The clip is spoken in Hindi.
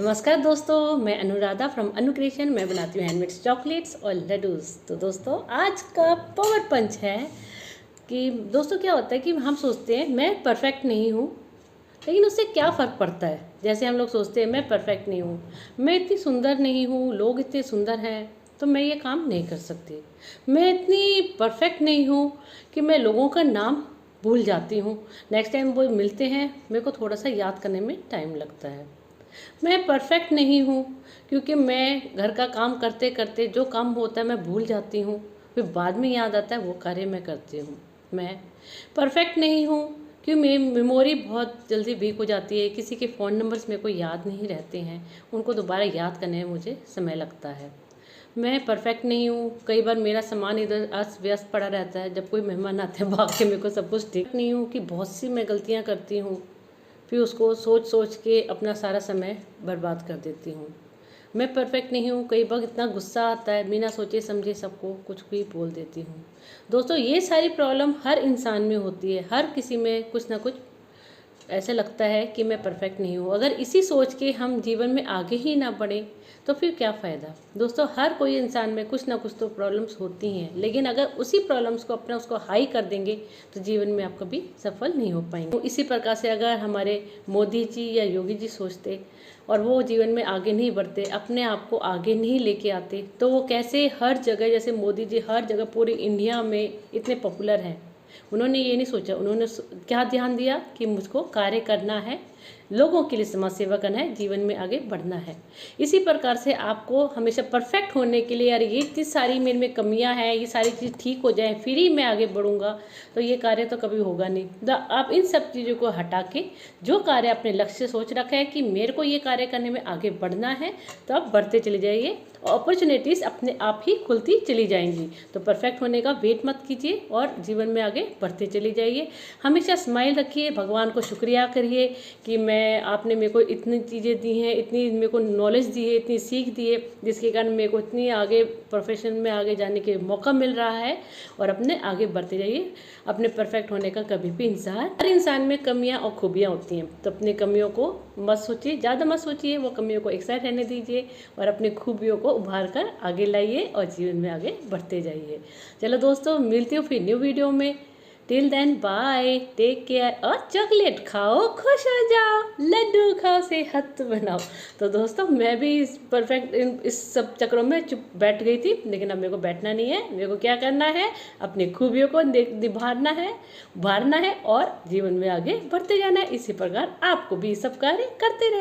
नमस्कार दोस्तों, मैं अनुराधा फ्रॉम अनु क्रिएशन। मैं बनाती हूँ हैंडमेड चॉकलेट्स और लड्डूस। तो दोस्तों आज का पावर पंच है कि दोस्तों क्या होता है कि हम सोचते हैं मैं परफेक्ट नहीं हूँ, लेकिन उससे क्या फ़र्क पड़ता है। जैसे हम लोग सोचते हैं मैं परफेक्ट नहीं हूँ, मैं इतनी सुंदर नहीं हूँ, लोग इतने सुंदर हैं तो मैं ये काम नहीं कर सकती। मैं इतनी परफेक्ट नहीं हूँ कि मैं लोगों का नाम भूल जाती हूँ, नेक्स्ट टाइम वो मिलते हैं मेरे को थोड़ा सा याद करने में टाइम लगता है। मैं परफेक्ट नहीं हूँ क्योंकि मैं घर का काम करते करते जो काम होता है मैं भूल जाती हूँ, फिर बाद में याद आता है वो कार्य मैं करती हूँ। मैं परफेक्ट नहीं हूँ क्योंकि मेरी मेमोरी बहुत जल्दी वीक हो जाती है, किसी के फ़ोन नंबर्स मेरे को याद नहीं रहते हैं, उनको दोबारा याद करने में मुझे समय लगता है। मैं परफेक्ट नहीं हूँ, कई बार मेरा सामान इधर अस्त व्यस्त पड़ा रहता है, जब कोई मेहमान आते हैं भाग के मेरे को सब कुछ ठीक नहीं हूँ कि बहुत सी मैं गलतियाँ करती हूँ, फिर उसको सोच सोच के अपना सारा समय बर्बाद कर देती हूँ। मैं परफेक्ट नहीं हूँ, कई बार इतना गुस्सा आता है बिना सोचे समझे सबको कुछ भी बोल देती हूँ। दोस्तों ये सारी प्रॉब्लम हर इंसान में होती है, हर किसी में कुछ ना कुछ ऐसे लगता है कि मैं परफेक्ट नहीं हूँ। अगर इसी सोच के हम जीवन में आगे ही ना बढ़ें तो फिर क्या फ़ायदा। दोस्तों हर कोई इंसान में कुछ ना कुछ तो प्रॉब्लम्स होती हैं, लेकिन अगर उसी प्रॉब्लम्स को अपना उसको हाई कर देंगे तो जीवन में आप कभी सफल नहीं हो पाएंगे। तो इसी प्रकार से अगर हमारे मोदी जी या योगी जी सोचते और वो जीवन में आगे नहीं बढ़ते, अपने आप को आगे नहीं लेके आते, तो वो कैसे हर जगह, जैसे मोदी जी हर जगह पूरी इंडिया में इतने पॉपुलर हैं। उन्होंने ये नहीं सोचा, उन्होंने क्या ध्यान दिया कि मुझको कार्य करना है, लोगों के लिए समाज सेवा करना है, जीवन में आगे बढ़ना है। इसी प्रकार से आपको हमेशा परफेक्ट होने के लिए, यार ये इतनी सारी मेरे में कमियां हैं, ये सारी चीज़ ठीक हो जाए फिर ही मैं आगे बढ़ूंगा, तो ये कार्य तो कभी होगा नहीं। तो आप इन सब चीज़ों को हटा के जो कार्य अपने लक्ष्य से सोच रखा है कि मेरे को ये कार्य करने में आगे बढ़ना है, तो आप बढ़ते चले जाइए, अपॉर्चुनिटीज़ अपने आप ही खुलती चली जाएंगी। तो परफेक्ट होने का वेट मत कीजिए और जीवन में आगे बढ़ते चले जाइए। हमेशा स्माइल रखिए, भगवान को शुक्रिया करिए कि आपने मेरे को इतनी चीज़ें दी हैं, इतनी मेरे को नॉलेज दी है, इतनी सीख दी है, जिसके कारण मेरे को इतनी आगे प्रोफेशन में आगे जाने के मौका मिल रहा है। और अपने आगे बढ़ते जाइए। अपने परफेक्ट होने का कभी भी हर इंसान में कमियां और खूबियां होती हैं, तो अपनी कमियों को मत सोचिए, ज़्यादा मत सोचिए, वो कमियों को एक साइड रहने दीजिए और अपनी खूबियों को उभार कर आगे लाइए और जीवन में आगे बढ़ते जाइए। चलो दोस्तों, मिलती हूँ फिर न्यू वीडियो में। Till then bye, take care और चॉकलेट खाओ, खुश हो जाओ, लड्डू खाओ, सेहत बनाओ। तो दोस्तों मैं भी इस सब चक्रों में चुप बैठ गई थी, लेकिन अब मेरे को बैठना नहीं है। मेरे को क्या करना है, अपनी खूबियों को निभाना है, उभारना है और जीवन में आगे बढ़ते जाना है। इसी प्रकार आपको भी सब कार्य करते रहे।